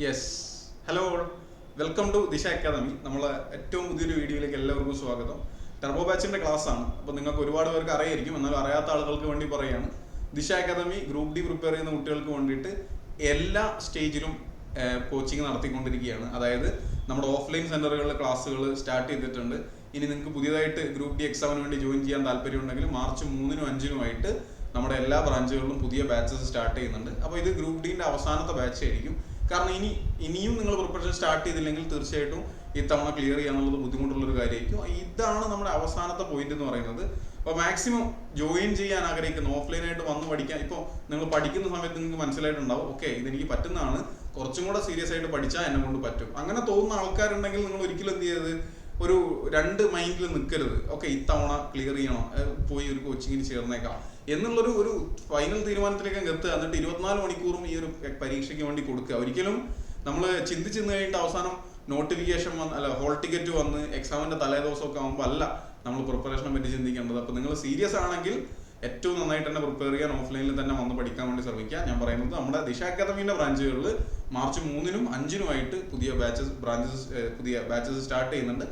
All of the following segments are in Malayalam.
യെസ്, ഹലോ, വെൽക്കം ടു ദിശ അക്കാദമി. നമ്മളെ ഏറ്റവും പുതിയൊരു വീഡിയോയിലേക്ക് എല്ലാവർക്കും സ്വാഗതം. ടർബോ ബാച്ചിന്റെ ക്ലാസ് ആണ്. അപ്പോൾ നിങ്ങൾക്ക് ഒരുപാട് പേർക്ക് അറിയായിരിക്കും, എന്നാലും അറിയാത്ത ആളുകൾക്ക് വേണ്ടി പറയുകയാണ്. ദിശ അക്കാദമി ഗ്രൂപ്പ് ഡി പ്രിപ്പയർ ചെയ്യുന്ന കുട്ടികൾക്ക് വേണ്ടിയിട്ട് എല്ലാ സ്റ്റേജിലും കോച്ചിങ് നടത്തിക്കൊണ്ടിരിക്കുകയാണ്. അതായത് നമ്മുടെ ഓഫ്ലൈൻ സെന്ററുകളിലെ ക്ലാസ്സുകൾ സ്റ്റാർട്ട് ചെയ്തിട്ടുണ്ട്. ഇനി നിങ്ങൾക്ക് പുതിയതായിട്ട് ഗ്രൂപ്പ് ഡി എക്സാമിന് വേണ്ടി ജോയിൻ ചെയ്യാൻ താല്പര്യമുണ്ടെങ്കിൽ മാർച്ച് 3-നും 5-നുമായിട്ട് നമ്മുടെ എല്ലാ ബ്രാഞ്ചുകളിലും പുതിയ ബാച്ചസ് സ്റ്റാർട്ട് ചെയ്യുന്നുണ്ട്. അപ്പോൾ ഇത് ഗ്രൂപ്പ് ഡിന്റെ അവസാനത്തെ ബാച്ച് ആയിരിക്കും. കാരണം ഇനിയും നിങ്ങൾ പ്രിപ്പറേഷൻ സ്റ്റാർട്ട് ചെയ്തില്ലെങ്കിൽ തീർച്ചയായിട്ടും ഇത്തവണ ക്ലിയർ ചെയ്യാന്നുള്ളത് ബുദ്ധിമുട്ടുള്ളൊരു കാര്യമായിരിക്കും. ഇതാണ് നമ്മുടെ അവസാനത്തെ പോയിന്റ് എന്ന് പറയുന്നത്. അപ്പോൾ മാക്സിമം ജോയിൻ ചെയ്യാൻ ആഗ്രഹിക്കുന്ന ഓഫ്ലൈനായിട്ട് വന്ന് പഠിക്കാൻ, ഇപ്പോൾ നിങ്ങൾ പഠിക്കുന്ന സമയത്ത് നിങ്ങൾക്ക് മനസ്സിലായിട്ടുണ്ടാവും, ഓക്കെ ഇതെനിക്ക് പറ്റുന്നതാണ്, കുറച്ചും കൂടെ സീരിയസ് ആയിട്ട് പഠിച്ചാൽ എന്നെ കൊണ്ട് പറ്റും. അങ്ങനെ തോന്നുന്ന ആൾക്കാരുണ്ടെങ്കിൽ നിങ്ങൾ ഒരിക്കലും എന്ത് ചെയ്യരുത്, ഒരു രണ്ട് മൈൻഡിൽ നിൽക്കരുത്. ഓക്കെ ഇത്തവണ ക്ലിയർ ചെയ്യണം, പോയി ഒരു കോച്ചിങ്ങിന് ചേർന്നേക്കാം എന്നുള്ളൊരു ഫൈനൽ തീരുമാനത്തിലേക്ക് എത്തുക. എന്നിട്ട് 24 മണിക്കൂറും ഈ ഒരു പരീക്ഷയ്ക്ക് വേണ്ടി കൊടുക്കുക. ഒരിക്കലും നമ്മൾ ചിന്തിച്ചിരുന്ന് കഴിഞ്ഞിട്ട് അവസാനം നോട്ടിഫിക്കേഷൻ ഹോൾ ടിക്കറ്റ് വന്ന് എക്സാമിന്റെ തലേദിവസമൊക്കെ ആകുമ്പോൾ അല്ല നമ്മൾ പ്രിപ്പറേഷനെ പറ്റി ചിന്തിക്കേണ്ടത്. അപ്പോൾ നിങ്ങൾ സീരിയസ് ആണെങ്കിൽ ഏറ്റവും നന്നായിട്ട് തന്നെ പ്രിപ്പയർ ചെയ്യാൻ ഓഫ്ലൈനിൽ തന്നെ വന്ന് പഠിക്കാൻ വേണ്ടി ശ്രമിക്കുക. ഞാൻ പറയുന്നത് നമ്മുടെ ദിശ അക്കാദമിന്റെ ബ്രാഞ്ചുകളിൽ മാർച്ച് 3-നും 5-നുമായിട്ട് പുതിയ ബാച്ചസ് സ്റ്റാർട്ട് ചെയ്യുന്നുണ്ട്.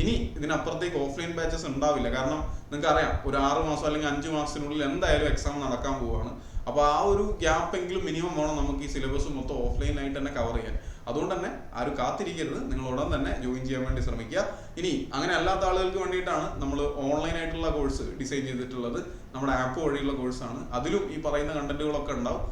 ഇനി ഇതിനപ്പുറത്തേക്ക് ഓഫ്ലൈൻ ബാച്ചസ് ഉണ്ടാവില്ല. കാരണം നിങ്ങൾക്ക് അറിയാം, ഒരു 6 മാസം അല്ലെങ്കിൽ 5 മാസത്തിനുള്ളിൽ എന്തായാലും എക്സാം നടക്കാൻ പോവുകയാണ്. അപ്പോൾ ആ ഒരു ഗ്യാപ്പെങ്കിലും മിനിമം വേണം നമുക്ക് ഈ സിലബസ് മൊത്തം ഓഫ്ലൈനായിട്ട് തന്നെ കവർ ചെയ്യാൻ. അതുകൊണ്ട് തന്നെ ആരും കാത്തിരിക്കരുത്, നിങ്ങൾ ഉടൻ തന്നെ ജോയിൻ ചെയ്യാൻ വേണ്ടി ശ്രമിക്കുക. ഇനി അങ്ങനെ അല്ലാത്ത ആളുകൾക്ക് വേണ്ടിയിട്ടാണ് നമ്മൾ ഓൺലൈനായിട്ടുള്ള കോഴ്സ് ഡിസൈൻ ചെയ്തിട്ടുള്ളത്. നമ്മുടെ ആപ്പ് വഴിയുള്ള കോഴ്സാണ്. അതിലും ഈ പറയുന്ന കണ്ടന്റുകളൊക്കെ ഉണ്ടാവും.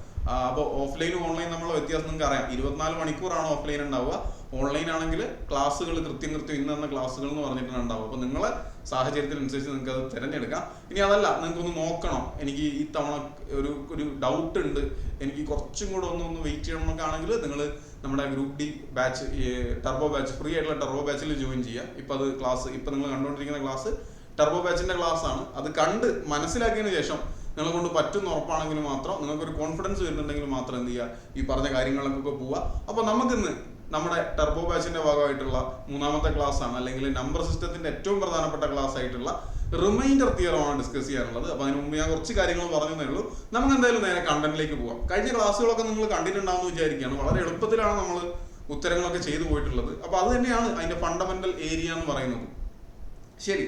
അപ്പോൾ ഓഫ്ലൈനും ഓൺലൈൻ നമ്മളെ വ്യത്യാസം നിങ്ങൾക്ക് അറിയാം. 24 മണിക്കൂറാണ് ഓഫ്ലൈൻ ഉണ്ടാവുക. ഓൺലൈൻ ആണെങ്കിൽ ക്ലാസ്സുകൾ കൃത്യം ഇന്ന ക്ലാസ്സുകൾ എന്ന് പറഞ്ഞിട്ടാണ് ഉണ്ടാവുക. അപ്പോൾ നിങ്ങളെ സാഹചര്യത്തിനനുസരിച്ച് നിങ്ങൾക്ക് അത് തിരഞ്ഞെടുക്കാം. ഇനി അതല്ല, നിങ്ങൾക്കൊന്ന് നോക്കണം, എനിക്ക് ഈ തവണ ഒരു ഡൗട്ട് ഉണ്ട്, എനിക്ക് കുറച്ചും കൂടെ ഒന്ന് വെയിറ്റ് ചെയ്യണം എന്നൊക്കെ ആണെങ്കിൽ നിങ്ങൾ നമ്മുടെ group D batch, turbo batch, free ആയിട്ടുള്ള ടർബോ ബാച്ചിൽ ജോയിൻ ചെയ്യുക. ഇപ്പം അത് ക്ലാസ്, ഇപ്പം നിങ്ങൾ കണ്ടുകൊണ്ടിരിക്കുന്ന ക്ലാസ് ടർബോ ബാച്ചിന്റെ ക്ലാസ് ആണ്. അത് കണ്ട് മനസ്സിലാക്കിയതിന് ശേഷം നിങ്ങളെ കൊണ്ട് പറ്റുന്ന ഉറപ്പാണെങ്കിൽ മാത്രം, നിങ്ങൾക്കൊരു കോൺഫിഡൻസ് വരുന്നുണ്ടെങ്കിൽ മാത്രം എന്ത് ചെയ്യുക, ഈ പറഞ്ഞ കാര്യങ്ങളിലൊക്കെ പോവുക. അപ്പോൾ നമുക്കിന്ന് നമ്മുടെ ടർബോ ബാച്ചിന്റെ ഭാഗമായിട്ടുള്ള 3-ാമത്തെ ക്ലാസ് ആണ്, അല്ലെങ്കിൽ നമ്പർ സിസ്റ്റത്തിന്റെ ഏറ്റവും പ്രധാനപ്പെട്ട ക്ലാസ് ആയിട്ടുള്ള റിമൈൻഡർ തിയറമാണ് ഡിസ്കസ് ചെയ്യാനുള്ളത്. അപ്പോൾ അതിന് മുമ്പ് ഞാൻ കുറച്ച് കാര്യങ്ങൾ പറഞ്ഞതേ ഉള്ളൂ. നമുക്ക് എന്തായാലും നേരെ കണ്ടന്റിലേക്ക് പോവാം. കഴിഞ്ഞ ക്ലാസ്സുകളൊക്കെ നിങ്ങൾ കണ്ടിട്ടുണ്ടാവുമെന്ന് വിചാരിക്കുകയാണ്. വളരെ എളുപ്പത്തിലാണ് നമ്മൾ ഉത്തരങ്ങളൊക്കെ ചെയ്തു പോയിട്ടുള്ളത്. അപ്പോൾ അത് തന്നെയാണ് അതിന്റെ ഫണ്ടമെന്റൽ ഏരിയ എന്ന് പറയുന്നത്. ശരി,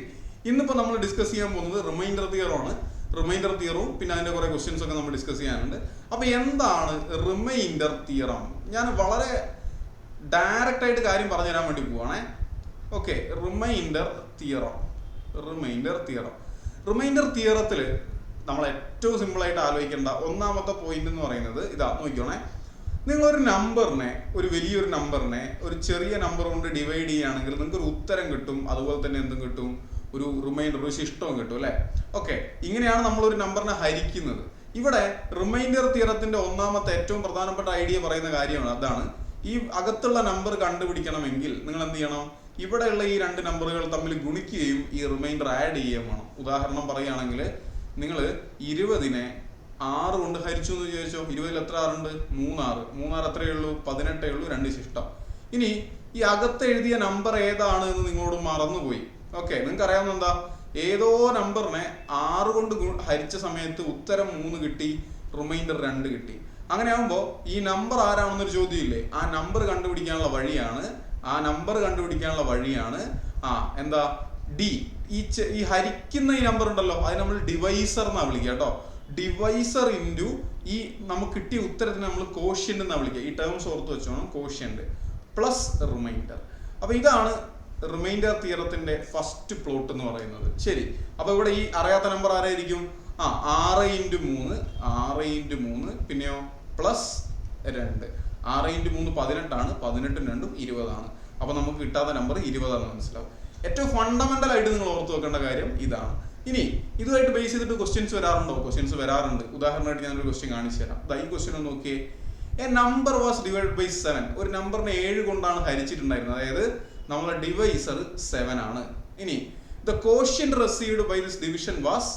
ഇന്നിപ്പോൾ നമ്മൾ ഡിസ്കസ് ചെയ്യാൻ പോകുന്നത് റിമൈൻഡർ തിയറമാണ്. റിമൈൻഡർ തിയറും പിന്നെ അതിന്റെ കുറെ ക്വസ്റ്റ്യൻസ് ഒക്കെ നമ്മൾ ഡിസ്കസ് ചെയ്യാനുണ്ട്. അപ്പൊ എന്താണ് റിമൈൻഡർ തിയറം? ഞാൻ വളരെ ഡയറക്റ്റ് ആയിട്ട് കാര്യം പറഞ്ഞു തരാൻ വേണ്ടി പോവാണേ. ഓക്കെ, റിമൈൻഡർ തിയറത്തിൽ നമ്മൾ ഏറ്റവും സിമ്പിൾ ആയിട്ട് ആലോചിക്കേണ്ട ഒന്നാമത്തെ പോയിന്റ് എന്ന് പറയുന്നത് ഇതാ, നോക്കിക്കോണേ. നിങ്ങളൊരു നമ്പറിനെ, ഒരു വലിയൊരു നമ്പറിനെ ഒരു ചെറിയ നമ്പർ കൊണ്ട് ഡിവൈഡ് ചെയ്യുകയാണെങ്കിൽ നിങ്ങൾക്ക് ഒരു ഉത്തരം കിട്ടും. അതുപോലെ തന്നെ എന്തും കിട്ടും, ഒരു റിമൈൻഡർ, ഒരു ശിഷ്ടവും കിട്ടും അല്ലെ. ഓക്കെ, ഇങ്ങനെയാണ് നമ്മൾ ഒരു നമ്പറിനെ ഹരിക്കുന്നത്. ഇവിടെ റിമൈൻഡർ തിയറത്തിന്റെ ഒന്നാമത്തെ ഏറ്റവും പ്രധാനപ്പെട്ട ഐഡിയ പറയുന്ന കാര്യമാണ്. അതാണ്, ഈ അകത്തുള്ള നമ്പർ കണ്ടുപിടിക്കണമെങ്കിൽ നിങ്ങൾ എന്ത് ചെയ്യണം, ഇവിടെയുള്ള ഈ രണ്ട് നമ്പറുകൾ തമ്മിൽ ഗുണിക്കുകയും ഈ റിമൈൻഡർ ആഡ് ചെയ്യുകയും വേണം. ഉദാഹരണം പറയുകയാണെങ്കിൽ നിങ്ങൾ 20-നെ 6 കൊണ്ട് ഹരിച്ചു എന്ന് വിചാരിച്ചോ. 20-ൽ എത്ര 6 ഉണ്ട്? 3 എത്രയേ ഉള്ളൂ? 18 ഉള്ളൂ, 2 ശിഷ്ടം. ഇനി ഈ അകത്ത് എഴുതിയ നമ്പർ ഏതാണ് എന്ന് നിങ്ങളോട് മറന്നുപോയി. ഓക്കെ, നിങ്ങൾക്ക് അറിയാവുന്ന എന്താ, ഏതോ നമ്പറിനെ 6 കൊണ്ട് ഹരിച്ച സമയത്ത് ഉത്തരം 3 കിട്ടി, റിമൈൻഡർ 2 കിട്ടി. അങ്ങനെ ആകുമ്പോൾ ഈ നമ്പർ ആരാണെന്നൊരു ചോദ്യമില്ലേ, ആ നമ്പർ കണ്ടുപിടിക്കാനുള്ള വഴിയാണ് എന്താ, ഡി. ഈ ഹരിക്കുന്ന ഈ നമ്പർ ഉണ്ടല്ലോ, അത് നമ്മൾ ഡിവൈസർ എന്നാ വിളിക്കുക കേട്ടോ. ഡിവൈസർ ഇൻറ്റു ഈ നമുക്ക് കിട്ടിയ ഉത്തരത്തിന് നമ്മൾ കോഷ്യന്റ് എന്നാ വിളിക്കുക. ഈ ടേംസ് ഓർത്ത് വെച്ചോണം, കോഷ്യന്റ് പ്ലസ് റിമൈൻഡർ. അപ്പൊ ഇതാണ് റിമൈൻഡർ തിയറത്തിന്റെ ഫസ്റ്റ് പ്ലോട്ട് എന്ന് പറയുന്നത്. ശരി, അപ്പൊ ഇവിടെ ഈ അറിയാത്ത നമ്പർ ആരായിരിക്കും? 6x3 പിന്നെയോ പ്ലസ് 2. 6x3 18 ആണ്, 18 2 20. അപ്പൊ നമുക്ക് കിട്ടാത്ത നമ്പർ 20 മനസ്സിലാവും. ഏറ്റവും ഫണ്ടമെന്റൽ ആയിട്ട് നിങ്ങൾ ഓർത്ത് വെക്കേണ്ട കാര്യം ഇതാണ്. ഇനി ഇതുമായിട്ട് ബേസ് ചെയ്തിട്ട് ക്വസ്റ്റ്യൻസ് വരാറുണ്ട്. ഉദാഹരണമായിട്ട് ഞാനൊരു ക്വസ്റ്റ്യൻ കാണിച്ചു തരാം. ഈ ക്വസ്റ്റ്യൻ ഒന്ന് നോക്കിയേ. A number was divided by 7. ഒരു നമ്പറിനെ 7 കൊണ്ടാണ് ഹരിച്ചിട്ടുണ്ടായിരുന്നത്. അതായത് നമ്മളെ ഡിവൈസർ 7 ആണ്. ഇനി the quotient received by this division was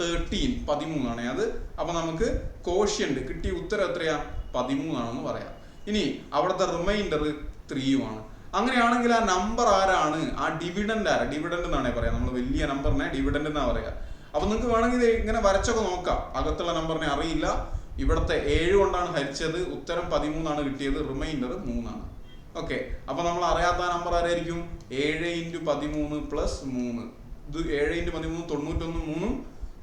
13. 13 ആണ് അത്. അപ്പൊ നമുക്ക് കോഷ്യന്റ് കിട്ടിയ ഉത്തരം എത്രയാ? 13 ആണെന്ന് പറയാം. ഇനി അവിടുത്തെ റിമൈൻഡർ 3 ആണ്. അങ്ങനെയാണെങ്കിൽ ആ നമ്പർ ആരാണ്? ആ ഡിവിഡന്റ് എന്നാണേ പറയാം. നമ്മൾ വലിയ നമ്പറിനെ ഡിവിഡന്റ് എന്നാ പറയാ. അപ്പൊ നിങ്ങൾക്ക് വേണമെങ്കിൽ ഇങ്ങനെ വരച്ചൊക്കെ നോക്കാം. അകത്തുള്ള നമ്പറിനെ അറിയില്ല, ഇവിടുത്തെ 7 കൊണ്ടാണ് ഹരിച്ചത്, ഉത്തരം 13 കിട്ടിയത്, റിമൈൻഡർ 3. ഓക്കെ, അപ്പൊ നമ്മൾ അറിയാത്ത നമ്പർ ആരായിരിക്കും? 7 × 13 + 3. ഇത് 7 × 13 91,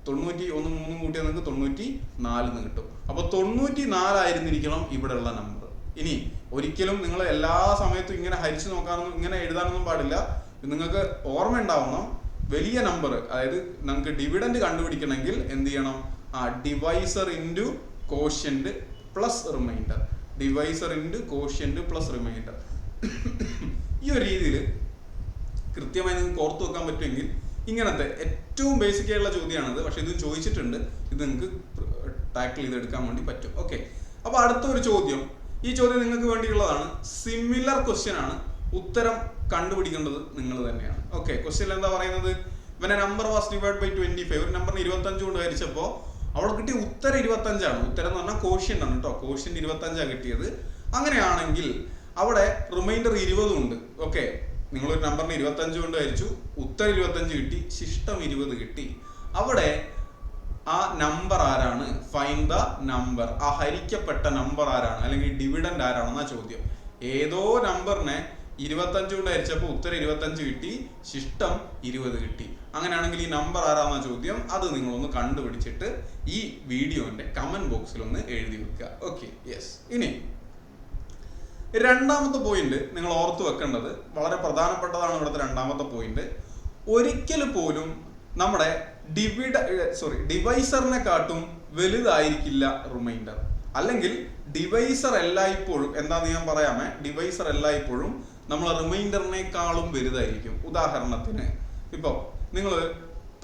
3 91 3 കൂട്ടിയാൽ നിങ്ങൾക്ക് 94 കിട്ടും. അപ്പൊ 94 ആയിരുന്നിരിക്കണം ഇവിടെയുള്ള നമ്പർ. ഇനി ഒരിക്കലും നിങ്ങൾ എല്ലാ സമയത്തും ഇങ്ങനെ ഹരിച്ചു നോക്കാനൊന്നും ഇങ്ങനെ എഴുതാനൊന്നും പാടില്ല. നിങ്ങൾക്ക് ഓർമ്മ ഉണ്ടാവണം, വലിയ നമ്പർ, അതായത് നമുക്ക് ഡിവിഡൻഡ് കണ്ടുപിടിക്കണമെങ്കിൽ എന്ത് ചെയ്യണം? Divisor into quotient plus reminder, divisor into quotient plus reminder. ഈ ഒരു രീതിയിൽ കൃത്യമായി നിങ്ങൾക്ക് ഓർത്തു വെക്കാൻ പറ്റുമെങ്കിൽ ഇങ്ങനത്തെ ഏറ്റവും ബേസിക് ആയിട്ടുള്ള ചോദ്യമാണിത്. പക്ഷെ ഇത് ചോദിച്ചിട്ടുണ്ട്, ഇത് നിങ്ങൾക്ക് ടാക്കിൾ ചെയ്തെടുക്കാൻ വേണ്ടി പറ്റും. ഓക്കെ, അപ്പൊ അടുത്ത ഒരു ചോദ്യം, ഈ ചോദ്യം നിങ്ങൾക്ക് വേണ്ടിയുള്ളതാണ്. സിമിലർ ക്വസ്റ്റ്യൻ ആണ്, ഉത്തരം കണ്ടുപിടിക്കേണ്ടത് നിങ്ങൾ തന്നെയാണ്. ഓക്കെ, ക്വസ്റ്റ്യൻ എന്താ പറയുന്നത്? when a number was divided by 25, ഒരു നമ്പറിന് 25 കൊണ്ട് ഹരിച്ചപ്പോൾ അവിടെ കിട്ടിയ ഉത്തരം 25 ഉത്തരം എന്ന് പറഞ്ഞാൽ കോഷ്യന്റ് ആണ് കേട്ടോ, കോഷ്യന്റ് 25 കിട്ടിയത്. അങ്ങനെയാണെങ്കിൽ അവിടെ റിമൈൻഡർ 20 ഉണ്ട്. ഓക്കെ, നിങ്ങളൊരു നമ്പറിന് 25 കൊണ്ട് ഹരിച്ചു, ഉത്തരം 25 കിട്ടി, ശിഷ്ടം 20 കിട്ടി. അവിടെ ആ നമ്പർ ആരാണ്? Find the number. ആ ഹരിക്കപ്പെട്ട നമ്പർ ആരാണ്, അല്ലെങ്കിൽ ഡിവിഡൻഡ് ആരാണെന്നാ ചോദ്യം. ഏതോ നമ്പറിനെ 25 കൊണ്ട് ഹരിച്ചപ്പോൾ ഉത്തരം 25 കിട്ടി, ശിഷ്ടം 20 കിട്ടി. അങ്ങനെയാണെങ്കിൽ ഈ നമ്പർ ആരാന്നാ ചോദ്യം. അത് നിങ്ങളൊന്ന് കണ്ടുപിടിച്ചിട്ട് ഈ വീഡിയോന്റെ കമന്റ് ബോക്സിൽ ഒന്ന് എഴുതി വെക്കുക. Okay, yes. ഇനി രണ്ടാമത്തെ പോയിന്റ് നിങ്ങൾ ഓർത്തു വെക്കേണ്ടത് വളരെ പ്രധാനപ്പെട്ടതാണ്. ഇവിടുത്തെ രണ്ടാമത്തെ പോയിന്റ്, ഒരിക്കൽ പോലും നമ്മുടെ ഡിവൈസറിനെ കാട്ടും വലുതായിരിക്കില്ല റിമൈൻഡർ. അല്ലെങ്കിൽ ഡിവൈസർ എല്ലായ്പ്പോഴും, എന്താന്ന് ഞാൻ പറയാമേ, ഡിവൈസർ എല്ലായ്പ്പോഴും നമ്മളെ റിമൈൻഡറിനേക്കാളും വലുതായിരിക്കും. ഉദാഹരണത്തിന് ഇപ്പൊ നിങ്ങൾ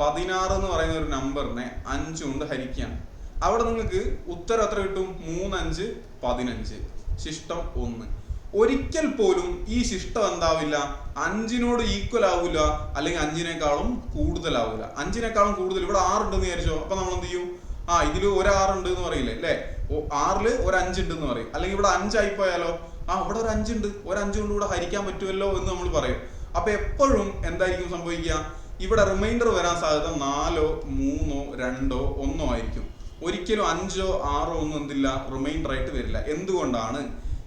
16 എന്ന് പറയുന്ന ഒരു നമ്പറിനെ 5 കൊണ്ട് ഹരിക്കുകയാണ്. അവിടെ നിങ്ങൾക്ക് ഉത്തരം എത്ര കിട്ടും? 3 5 15, ശിഷ്ടം 1. ഒരിക്കൽ പോലും ഈ ശിഷ്ടം എന്താവില്ല? 5നോട് ഈക്വൽ ആവില്ല, അല്ലെങ്കിൽ 5നേക്കാളും കൂടുതലാവില്ല. 5നേക്കാളും കൂടുതൽ ഇവിടെ 6 ഉണ്ടെന്ന് വിചാരിച്ചോ, അപ്പൊ നമ്മൾ എന്ത് ചെയ്യും? ഇതിൽ ഒരു 6 ഉണ്ട് എന്ന് പറയില്ലേ, അല്ലെ? 6ൽ ഒരു 5 ഉണ്ട് എന്ന് പറയും. അല്ലെങ്കിൽ ഇവിടെ 5 ആയിപ്പോയാലോ, ഇവിടെ ഒരു 5 ഉണ്ട്, ഒരു 5 കൊണ്ട് ഇവിടെ ഹരിക്കാൻ പറ്റുമല്ലോ എന്ന് നമ്മൾ പറയും. അപ്പൊ എപ്പോഴും എന്തായിരിക്കും സംഭവിക്കുക? ഇവിടെ റിമൈൻഡർ വരാൻ സാധ്യത 4 3 2 1 ആയിരിക്കും. ഒരിക്കലും 5 6 ഒന്നും എന്തില്ല, റിമൈൻഡർ ആയിട്ട് വരില്ല. എന്തുകൊണ്ടാണ്?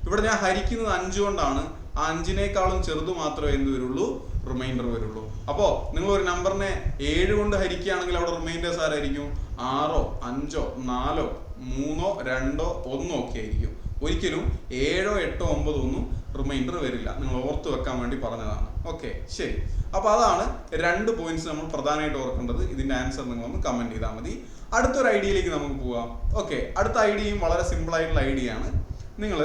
ഇവിടെ ഞാൻ ഹരിക്കുന്നത് 5 കൊണ്ടാണ്. ആ 5നേക്കാളും ചെറുത് മാത്രമേ എന്ത് വരുള്ളൂ? റിമൈൻഡർ വരുള്ളൂ. അപ്പോ നിങ്ങൾ ഒരു നമ്പറിനെ 7 കൊണ്ട് ഹരിക്കുകയാണെങ്കിൽ അവിടെ റിമൈൻഡേഴ്സ് ആരായിരിക്കും? 6 5 4 3 2 1 ഒക്കെ ആയിരിക്കും. ഒരിക്കലും 7 8 9 ഒന്നും റിമൈൻഡർ വരില്ല. നിങ്ങൾ ഓർത്തു വെക്കാൻ വേണ്ടി പറഞ്ഞതാണ്. ഓക്കെ, ശരി. അപ്പൊ അതാണ് 2 പോയിന്റ്സ് നമ്മൾ പ്രധാനമായിട്ട് ഓർക്കേണ്ടത്. ഇതിന്റെ ആൻസർ നിങ്ങളൊന്ന് കമന്റ് ചെയ്താൽ മതി. അടുത്തൊരു ഐഡിയയിലേക്ക് നമുക്ക് പോവാം. ഓക്കെ, അടുത്ത ഐഡിയയും വളരെ സിമ്പിൾ ആയിട്ടുള്ള ഐഡിയ ആണ്. നിങ്ങൾ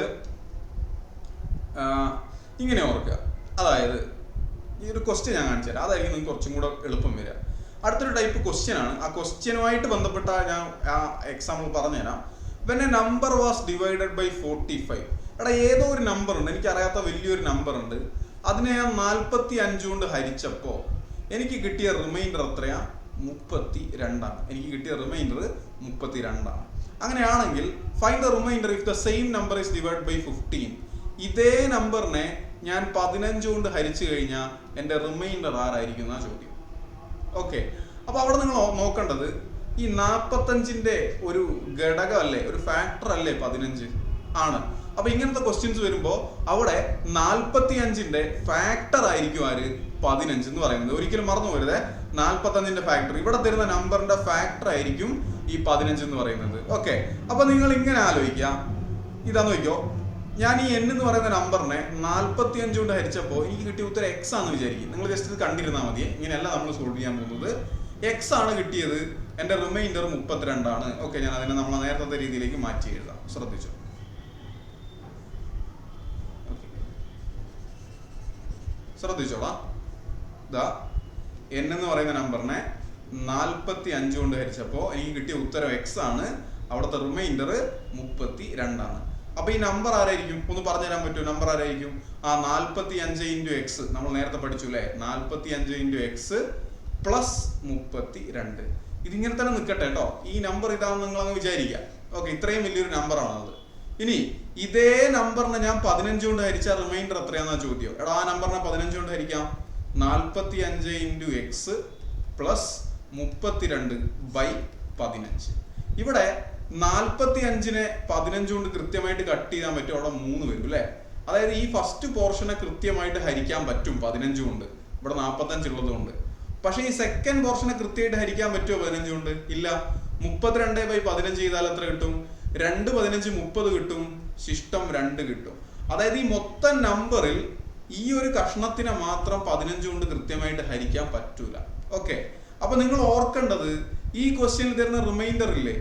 ഇങ്ങനെ ഓർക്കുക, അതായത് ഈ ഒരു ക്വസ്റ്റ്യൻ ഞാൻ കാണിച്ചു തരാം, അതായിരിക്കും നിങ്ങൾക്ക് കുറച്ചും കൂടെ എളുപ്പം വരിക. അടുത്തൊരു ടൈപ്പ് ക്വസ്റ്റ്യൻ ആണ്. ആ ക്വസ്റ്റ്യനുമായിട്ട് ബന്ധപ്പെട്ട ഞാൻ ആ എക്സാമ്പിൾ പറഞ്ഞുതരാം. when a number was divided by 45, എടാ ഏതോ ഒരു നമ്പർ ഉണ്ട്, എനിക്കറിയാത്ത വലിയൊരു നമ്പർ ഉണ്ട്, അതിനെ ഞാൻ 45 കൊണ്ട് ഹരിച്ചപ്പോൾ എനിക്ക് കിട്ടിയ റിമൈൻഡർ എത്രയാ? 32 ആണ്. എനിക്ക് കിട്ടിയ റിമൈൻഡർ 32 ആണ്. അങ്ങനെയാണെങ്കിൽ find the remainder if the same number is divide by 15. ഇതേ നമ്പറിനെ ഞാൻ 15 കൊണ്ട് ഹരിച്ചു കഴിഞ്ഞാൽ എൻ്റെ റിമൈൻഡർ ആരായിരിക്കും എന്നാ ചോദ്യം. ഓക്കെ, അപ്പൊ അവിടെ നിങ്ങൾ നോക്കേണ്ടത് ഈ 45ന്റെ ഒരു ഘടകം അല്ലേ, ഒരു ഫാക്ടർ അല്ലേ 15 ആണ്. അപ്പൊ ഇങ്ങനത്തെ ക്വസ്റ്റ്യൻസ് വരുമ്പോൾ അവിടെ 45ന്റെ ഫാക്ടർ ആയിരിക്കും ആര്? 15 എന്ന് പറയുന്നത്. ഒരിക്കലും മറന്നു പോരുതേ, 45ന്റെ ഫാക്ടർ, ഇവിടെ തരുന്ന നമ്പറിന്റെ ഫാക്ടർ ആയിരിക്കും ഈ 15 എന്ന് പറയുന്നത്. ഓക്കെ, അപ്പൊ നിങ്ങൾ ഇങ്ങനെ ആലോചിക്കുക, ഇതാ നോക്കിയോ, ഞാൻ ഈ n എന്ന് പറയുന്ന നമ്പറിനെ 45 കൊണ്ട് ഹരിച്ചപ്പോൾ എനിക്ക് കിട്ടിയ ഉത്തരം x ആണെന്ന് വിചാരിക്കും. നിങ്ങൾ ജസ്റ്റ് ഇത് കണ്ടിരുന്നാൽ മതി, ഇങ്ങനെയല്ല നമ്മൾ സോൾവ് ചെയ്യാൻ പോകുന്നത്. x ആണ് കിട്ടിയത്, എൻ്റെ റിമൈൻഡർ 32 ആണ്. ഓക്കെ, ഞാൻ അതിനെ നമ്മൾ നേരത്തെ രീതിയിലേക്ക് മാറ്റി എഴുതാം. ശ്രദ്ധിച്ചു, ശ്രദ്ധിച്ചോളാം. ഇതാ n എന്ന് പറയുന്ന നമ്പറിനെ 45 കൊണ്ട് ഹരിച്ചപ്പോൾ എനിക്ക് കിട്ടിയ ഉത്തരം x ആണ്, അവിടുത്തെ റിമൈൻഡർ 32 ആണ്. അപ്പൊ ഈ നമ്പർ ആരായിരിക്കും? ഒന്ന് പറഞ്ഞുതരാൻ പറ്റുമോ? നമ്പർ ആരായിരിക്കും? 45 ഇൻറ്റു എക്സ് നമ്മൾ നേരത്തെ പഠിച്ചു അല്ലേ? 45 ഇൻറ്റു എക്സ് പ്ലസ് 32. ഇതിങ്ങനെ തന്നെ നിൽക്കട്ടെ കേട്ടോ. ഈ നമ്പർ ഇതാണെന്ന് നിങ്ങൾ അങ്ങ് വിചാരിക്കുക. ഓക്കെ, ഇത്രയും വലിയൊരു നമ്പറാണ് അത്. ഇനി ഇതേ നമ്പറിനെ ഞാൻ 15 കൊണ്ട് ഹരിച്ച റിമൈൻഡർ എത്രയാണെന്നാ ചോദ്യം. എടാ ആ നമ്പറിനെ 15 കൊണ്ട് ഹരിക്കാം. 45 ഇൻറ്റു എക്സ് പ്ലസ് 32 ബൈ 15. ഇവിടെ 45-നെ 15 കൊണ്ട് കൃത്യമായിട്ട് കട്ട് ചെയ്യാൻ പറ്റും, അവിടെ 3 വരും അല്ലെ. അതായത് ഈ ഫസ്റ്റ് പോർഷനെ കൃത്യമായിട്ട് ഹരിക്കാൻ പറ്റും 15 കൊണ്ട്, ഇവിടെ 45 ഉള്ളത് കൊണ്ട്. പക്ഷെ ഈ സെക്കൻഡ് പോർഷനെ കൃത്യമായിട്ട് ഹരിക്കാൻ പറ്റുമോ 15 കൊണ്ട്? ഇല്ല. 32/15 ചെയ്താൽ എത്ര കിട്ടും? 2 15 30 കിട്ടും, ശിഷ്ടം 2 കിട്ടും. അതായത് ഈ മൊത്തം നമ്പറിൽ ഈ ഒരു കഷ്ണത്തിനെ മാത്രം 15 കൊണ്ട് കൃത്യമായിട്ട് ഹരിക്കാൻ പറ്റൂല. ഓക്കെ, അപ്പൊ നിങ്ങൾ ഓർക്കേണ്ടത് ഈ ക്വസ്റ്റ്യനിൽ തരുന്ന റിമൈൻഡർ ഇല്ലേ,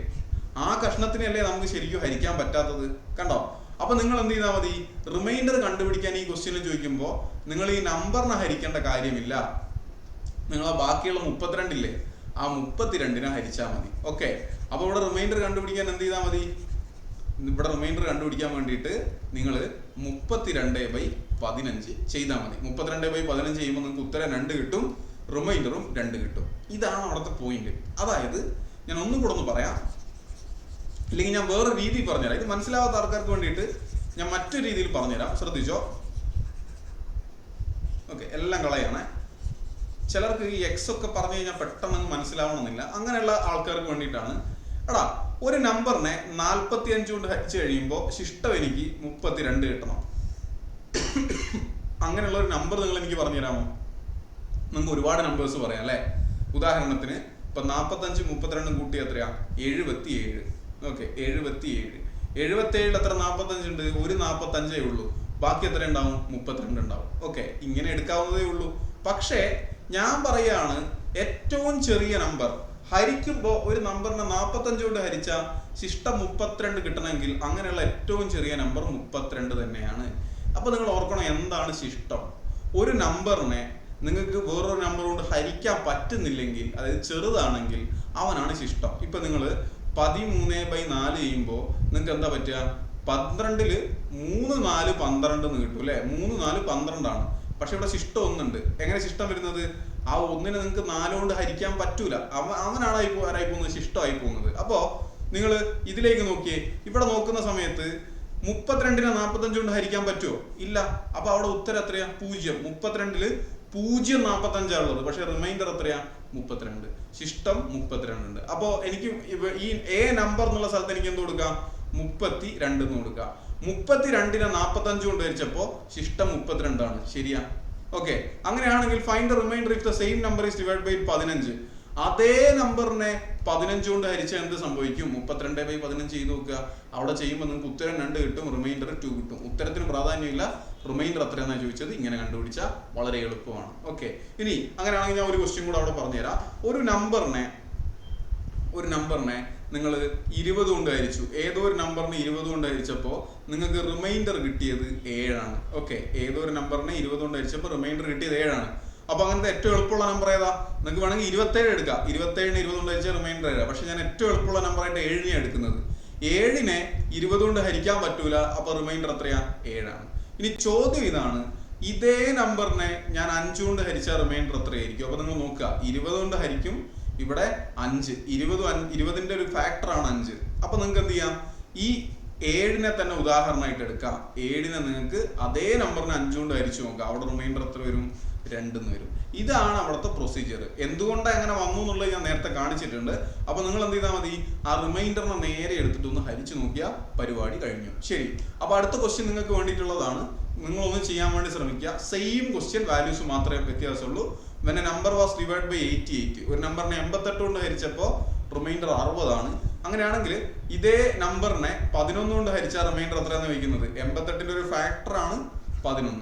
ആ കഷ്ണത്തിനല്ലേ നമുക്ക് ശരിക്കും ഹരിക്കാൻ പറ്റാത്തത്. കണ്ടോ? അപ്പൊ നിങ്ങൾ എന്ത് ചെയ്താൽ മതി, റിമൈൻഡർ കണ്ടുപിടിക്കാൻ ഈ ക്വസ്റ്റ്യനിൽ ചോദിക്കുമ്പോൾ നിങ്ങൾ ഈ നമ്പറിനെ ഹരിക്കേണ്ട കാര്യമില്ല. നിങ്ങൾ ആ ബാക്കിയുള്ള 32 ഇല്ലേ, ആ 32-നെ ഹരിച്ചാൽ മതി. ഓക്കെ, അപ്പൊ ഇവിടെ റിമൈൻഡർ കണ്ടുപിടിക്കാൻ എന്ത് ചെയ്താൽ മതി, ഇവിടെ റിമൈൻഡർ കണ്ടുപിടിക്കാൻ വേണ്ടിയിട്ട് നിങ്ങൾ 32/15 ചെയ്താൽ മതി. 32/15 ചെയ്യുമ്പോൾ നിങ്ങൾക്ക് ഉത്തരം 2 കിട്ടും, റിമൈൻഡറും 2 കിട്ടും. ഇതാണ് അവിടുത്തെ പോയിന്റ്. അതായത് ഞാൻ ഒന്നും കൂടെ ഒന്ന് പറയാം, ഇല്ലെങ്കിൽ ഞാൻ വേറെ രീതി പറഞ്ഞുതരാം. ഇത് മനസ്സിലാവാത്ത ആൾക്കാർക്ക് വേണ്ടിയിട്ട് ഞാൻ മറ്റൊരു രീതിയിൽ പറഞ്ഞുതരാം, ശ്രദ്ധിച്ചോ. ഓക്കെ, എല്ലാം കളയാണ്. ചിലർക്ക് ഈ എക്സ് ഒക്കെ പറഞ്ഞു കഴിഞ്ഞാൽ പെട്ടെന്ന് മനസ്സിലാവണമെന്നില്ല. അങ്ങനെയുള്ള ആൾക്കാർക്ക് വേണ്ടിയിട്ടാണ്. എടാ, ഒരു നമ്പറിനെ 45 കൊണ്ട് ഹരിച്ചു കഴിയുമ്പോൾ ശിഷ്ടം എനിക്ക് 32 കിട്ടണം. അങ്ങനെയുള്ള ഒരു നമ്പർ നിങ്ങൾ എനിക്ക് പറഞ്ഞു തരാമോ? നമുക്ക് ഒരുപാട് നമ്പേഴ്സ് പറയാം അല്ലെ. ഉദാഹരണത്തിന് ഇപ്പൊ 45 32 കൂട്ടി എത്രയാ? 77. ഓക്കെ, 77. 77 എത്ര 45 ഉണ്ട്? ഒരു 45 ഉള്ളൂ, ബാക്കി എത്ര ഉണ്ടാവും? 32 ഉണ്ടാവും. ഓക്കെ, ഇങ്ങനെ എടുക്കാവുന്നതേ ഉള്ളൂ. പക്ഷേ ഞാൻ പറയാണ്, ഏറ്റവും ചെറിയ നമ്പർ ഹരിക്കുമ്പോൾ ഒരു നമ്പറിനെ 45 കൊണ്ട് ഹരിച്ചാൽ ശിഷ്ടം 32 കിട്ടണമെങ്കിൽ അങ്ങനെയുള്ള ഏറ്റവും ചെറിയ നമ്പർ 32 തന്നെയാണ്. അപ്പൊ നിങ്ങൾ ഓർക്കണം, എന്താണ് ശിഷ്ടം? ഒരു നമ്പറിനെ നിങ്ങൾക്ക് വേറൊരു നമ്പർ കൊണ്ട് ഹരിക്കാൻ പറ്റുന്നില്ലെങ്കിൽ, അതായത് ചെറുതാണെങ്കിൽ, അവനാണ് ശിഷ്ടം. ഇപ്പൊ നിങ്ങൾ 13/4 ചെയ്യുമ്പോൾ നിങ്ങൾക്ക് എന്താ പറ്റുക? 12-ൽ 3 4 12 എന്ന് കിട്ടും അല്ലെ. 3 4 12 ആണ്. പക്ഷെ ഇവിടെ ശിഷ്ടം ഒന്നുണ്ട്. എങ്ങനെ ശിഷ്ടം വരുന്നത്? ആ ഒന്നിനെ നിങ്ങൾക്ക് 4 കൊണ്ട് ഹരിക്കാൻ പറ്റൂല. അവനാണ് ആരായി പോകുന്നത്? ശിഷ്ടമായി പോകുന്നത്. അപ്പോ നിങ്ങൾ ഇതിലേക്ക് നോക്കിയേ, ഇവിടെ നോക്കുന്ന സമയത്ത് 32-നെ 45 കൊണ്ട് ഹരിക്കാൻ പറ്റുമോ? ഇല്ല. അപ്പൊ അവിടെ ഉത്തരം എത്രയാ? 0. 32-ൽ 0 45 ഉള്ളത്, പക്ഷെ റിമൈൻഡർ എത്രയാ? 32. ശിഷ്ടം 32 ഉണ്ട്. അപ്പോ എനിക്ക് ഈ എ നമ്പർ എന്നുള്ള സ്ഥലത്ത് എനിക്ക് എന്ത് കൊടുക്കാം? 32 എന്ന് കൊടുക്കാം. 32-നെ 45 കൊണ്ട് ഹരിച്ചപ്പോ ശിഷ്ടം 32 ആണ്. ശരിയാ? ഓക്കെ, അങ്ങനെയാണെങ്കിൽ find the remainder if the same number is divide by 15. അതേ നമ്പറിനെ 15 കൊണ്ട് ഹരിച്ചാൽ എന്ത് സംഭവിക്കും? 32/15 ചെയ്ത് നോക്കുക. അവിടെ ചെയ്യുമ്പോൾ നിങ്ങൾക്ക് ഉത്തരം 2 കിട്ടും, റിമൈൻഡർ 2 കിട്ടും. ഉത്തരത്തിന് പ്രാധാന്യമില്ല, റിമൈൻഡർ എത്രയാണെന്നാണ് ചോദിച്ചത്. ഇങ്ങനെ കണ്ടുപിടിച്ചാൽ വളരെ എളുപ്പമാണ്. ഓക്കെ, ഇനി അങ്ങനെയാണെങ്കിൽ ഞാൻ ഒരു ക്വസ്റ്റ്യൻ കൂടെ അവിടെ പറഞ്ഞുതരാം. ഒരു നമ്പറിനെ നിങ്ങൾ 20 കൊണ്ട് ഹരിച്ചു. ഏതോ ഒരു നമ്പറിനെ 20 കൊണ്ട് ഹരിച്ചപ്പോൾ നിങ്ങൾക്ക് റിമൈൻഡർ കിട്ടിയത് 7 ആണ്. ഓക്കെ, ഏതോ ഒരു നമ്പറിനെ 20 കൊണ്ട് ഹരിച്ചപ്പോൾ റിമൈൻഡർ കിട്ടിയത് 7 ആണ്. അപ്പൊ അങ്ങനത്തെ ഏറ്റവും എളുപ്പമുള്ള നമ്പർ ഏതാ? നിങ്ങൾക്ക് വേണമെങ്കിൽ 27 എടുക്കാം. 27-നെ 20 കൊണ്ട് ഹരിച്ചാൽ റിമൈൻഡർ ഏതാ? പക്ഷെ ഞാൻ ഏറ്റവും എളുപ്പമുള്ള നമ്പറായിട്ട് 7-നെ എടുക്കുന്നത്. 7-നെ 20 കൊണ്ട് ഹരിക്കാൻ പറ്റൂല, അപ്പൊ റിമൈൻഡർ എത്രയാ? 7 ആണ്. ഇനി ചോദ്യം ഇതാണ്, ഇതേ നമ്പറിനെ ഞാൻ 5 കൊണ്ട് ഹരിച്ചാൽ റിമൈൻഡർ എത്രയായിരിക്കും? അപ്പൊ നിങ്ങൾ നോക്കുക, 20 കൊണ്ട് ഹരിക്കും, ഇവിടെ 5. 20-ന്റെ ഒരു ഫാക്ടറാണ് 5. അപ്പൊ നിങ്ങൾക്ക് എന്ത് ചെയ്യാം? ഈ 7-നെ തന്നെ ഉദാഹരണമായിട്ട് എടുക്കാം. 7-നെ നിങ്ങൾക്ക് അതേ നമ്പറിനെ 5 കൊണ്ട് ഹരിച്ചു നോക്കാം. അവിടെ റിമൈൻഡർ എത്ര വരും? 2 വരും. ഇതാണ് അവിടുത്തെ പ്രൊസീജിയർ. എന്തുകൊണ്ടാണ് അങ്ങനെ വന്നു എന്നുള്ളത് ഞാൻ നേരത്തെ കാണിച്ചിട്ടുണ്ട്. അപ്പൊ നിങ്ങൾ എന്ത് ചെയ്താൽ മതി? ആ റിമൈൻഡറിനെ നേരെ എടുത്തിട്ട് ഒന്ന് ഹരിച്ചു നോക്കിയാൽ പരിപാടി കഴിഞ്ഞു. ശരി, അപ്പൊ അടുത്ത ക്വസ്റ്റ്യൻ നിങ്ങൾക്ക് വേണ്ടിയിട്ടുള്ളതാണ്. നിങ്ങളൊന്ന് ചെയ്യാൻ വേണ്ടി ശ്രമിക്കുക. സെയിം ക്വസ്റ്റ്യൻ, വാല്യൂസ് മാത്രമേ വ്യത്യാസമുള്ളൂ. when a number was divided by 88, ഒരു നമ്പറിനെ 88 കൊണ്ട് ഹരിച്ചപ്പോൾ റിമൈൻഡർ 60 ആണ്. അങ്ങനെയാണെങ്കിൽ ഇതേ നമ്പറിനെ 11 കൊണ്ട് ഹരിച്ചാൽ റിമൈൻഡർ എത്രയാണെന്ന് ചോദിക്കുന്നത്? 88-ന്റെ ഒരു ഫാക്ടറാണ് 11.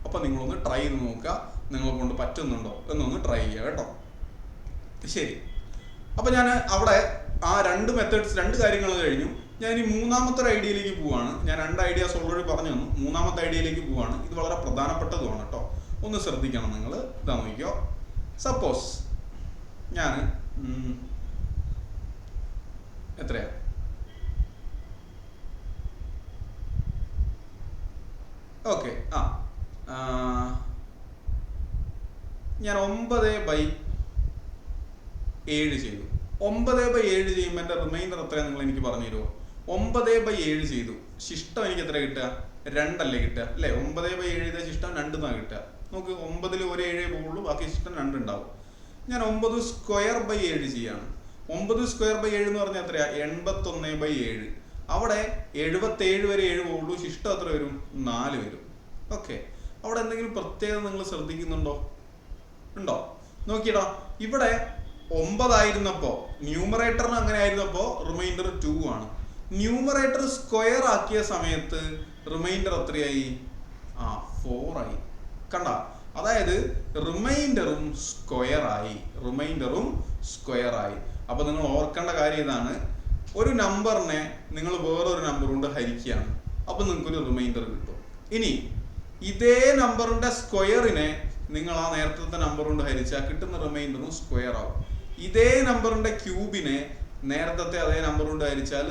അപ്പൊ നിങ്ങളൊന്ന് ട്രൈ ചെയ്ത് നോക്കുക, നിങ്ങളെ കൊണ്ട് പറ്റുന്നുണ്ടോ എന്നൊന്ന് ട്രൈ ചെയ്യുക കേട്ടോ. ശരി, അപ്പൊ ഞാൻ അവിടെ ആ 2 മെത്തേഡ്സ്, 2 കാര്യങ്ങൾ കഴിഞ്ഞു. ഞാൻ ഇനി മൂന്നാമത്തെ ഐഡിയയിലേക്ക് പോവാണ്. ഞാൻ 2 ഐഡിയാസ് ഓൾറെഡി പറഞ്ഞു തന്നു. മൂന്നാമത്തെ ഐഡിയയിലേക്ക് പോവാണ്. ഇത് വളരെ പ്രധാനപ്പെട്ടതുമാണ് കേട്ടോ, ഒന്ന് ശ്രദ്ധിക്കണം നിങ്ങൾ. ഇതാ നോക്കിക്കോ. സപ്പോസ് ഞാൻ എത്രയാ? ഓക്കെ, ഞാൻ 9/7 ചെയ്തു. 9/7 ചെയ്യുമ്പോൾ എൻ്റെ റിമൈൻഡർ എത്രയാണ് നിങ്ങൾ എനിക്ക് പറഞ്ഞു തരുമോ? 9/7 ചെയ്തു. ശിഷ്ടം എനിക്ക് എത്ര കിട്ടുക? 2 അല്ലേ കിട്ടുക അല്ലേ? 9/7 ശിഷ്ടം 2 എന്നാണ് കിട്ടുക. നമുക്ക് 9-ൽ ഒരു 7 പോകുള്ളൂ, ബാക്കി ശിഷ്ടം 2 ഉണ്ടാവും. ഞാൻ 9² 7 ചെയ്യാണ്. 9 സ്ക്വയർ ബൈ 7 എന്ന് പറഞ്ഞാൽ എത്രയാ? 81/7. അവിടെ 77 വരെ 7 പോകുള്ളൂ. ശിഷ്ടം എത്ര വരും? 4 വരും. ഓക്കെ, അവിടെ എന്തെങ്കിലും പ്രത്യേകത നിങ്ങൾ ശ്രദ്ധിക്കുന്നുണ്ടോ? ഉണ്ടോ? നോക്കിയടാ, ഇവിടെ 9 ആയിരുന്നപ്പോ ന്യൂമറേറ്ററിന് അങ്ങനെ ആയിരുന്നപ്പോ റിമൈൻഡർ 2 ആണ്. ന്യൂമറേറ്റർ സ്ക്വയർ ആക്കിയ സമയത്ത് റിമൈൻഡർ എത്രയായി? 4 ആയി. കണ്ട, അതായത് റിമൈൻഡറും സ്ക്വയർ ആയി. അപ്പൊ നിങ്ങൾ ഓർക്കേണ്ട കാര്യം ഇതാണ്, ഒരു നമ്പറിനെ നിങ്ങൾ വേറൊരു നമ്പർ കൊണ്ട് ഹരിക്കുകയാണ്, അപ്പൊ നിങ്ങൾക്കൊരു റിമൈൻഡർ കിട്ടും. ഇനി ഇതേ നമ്പറിന്റെ സ്ക്വയറിനെ നിങ്ങൾ ആ നേരത്തെ നമ്പർ കൊണ്ട് ഹരിച്ചാൽ കിട്ടുന്ന റിമൈൻഡറും സ്ക്വയർ ആവും. ഇതേ നമ്പറിന്റെ ക്യൂബിനെ നേരത്തെ അതേ നമ്പർ കൊണ്ട് ഹരിച്ചാൽ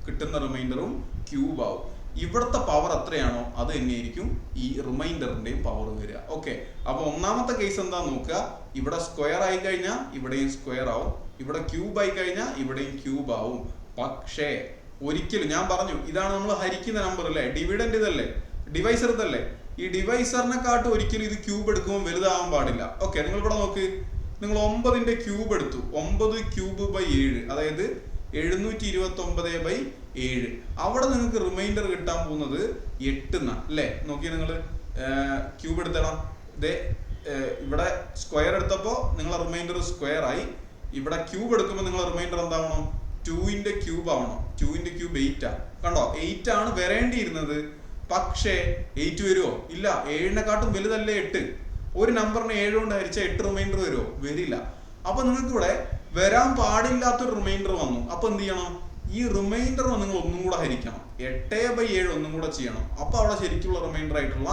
കിട്ടുന്ന റിമൈൻഡറും ക്യൂബ് ആവും. ഇവിടുത്തെ പവർ എത്രയാണോ അത് തന്നെയായിരിക്കും ഈ റിമൈൻഡറിന്റെയും പവർ വരിക. ഓക്കെ, അപ്പൊ ഒന്നാമത്തെ കേസ് എന്താ നോക്കുക, ഇവിടെ സ്ക്വയർ ആയി കഴിഞ്ഞാൽ ഇവിടെയും സ്ക്വയർ ആവും, ഇവിടെ ക്യൂബ് ആയി കഴിഞ്ഞാൽ ഇവിടെയും ക്യൂബ് ആവും. പക്ഷേ ഒരിക്കലും ഞാൻ പറഞ്ഞു, ഇതാണ് നമ്മൾ ഹരിക്കുന്ന നമ്പർ അല്ലേ, ഡിവിഡന്റ് ഇതല്ലേ, ഡിവൈസർ ഇതല്ലേ, ഈ ഡിവൈസറിനെക്കാട്ടും ഒരിക്കലും ഇത് ക്യൂബ് എടുക്കുമ്പോൾ വലുതാവാൻ പാടില്ല. ഓക്കെ, നിങ്ങൾ ഇവിടെ നോക്ക്, നിങ്ങൾ 9ന്റെ ക്യൂബ് എടുത്തു, 9 ക്യൂബ് ബൈ 7, അതായത് 729/7. അവിടെ നിങ്ങൾക്ക് റിമൈൻഡർ കിട്ടാൻ പോകുന്നത് 8 അല്ലേ? നോക്കി, നിങ്ങൾ ക്യൂബ് എടുത്തണം. ഇവിടെ സ്ക്വയർ എടുത്തപ്പോ നിങ്ങളെ റിമൈൻഡർ സ്ക്വയർ ആയി. ഇവിടെ ക്യൂബ് എടുക്കുമ്പോൾ നിങ്ങളെ റിമൈൻഡർ എന്താവണം? 2ന്റെ ക്യൂബ് ആവണം. 2ന്റെ ക്യൂബ് 8 ആണ്. കണ്ടോ, 8 ആണ് വരേണ്ടിയിരുന്നത്. പക്ഷേ 8 വരുമോ? ഇല്ല, 7നെക്കാട്ടും വലുതല്ലേ 8. ഒരു നമ്പറിനെ 7 കൊണ്ട് ഹരിച്ചാൽ 8 റിമൈൻഡർ വരുമോ? വരില്ല. അപ്പൊ നിങ്ങൾക്ക് ഇവിടെ വരാൻ പാടില്ലാത്തൊരു റിമൈൻഡർ വന്നു. അപ്പൊ എന്ത് ചെയ്യണം? ഈ റിമൈൻഡർ നിങ്ങൾ ഒന്നും കൂടെ ഹരിക്കണം, 8/7 ഒന്നും കൂടെ ചെയ്യണം. അപ്പൊ അവിടെ ശരിക്കുള്ള റിമൈൻഡർ ആയിട്ടുള്ള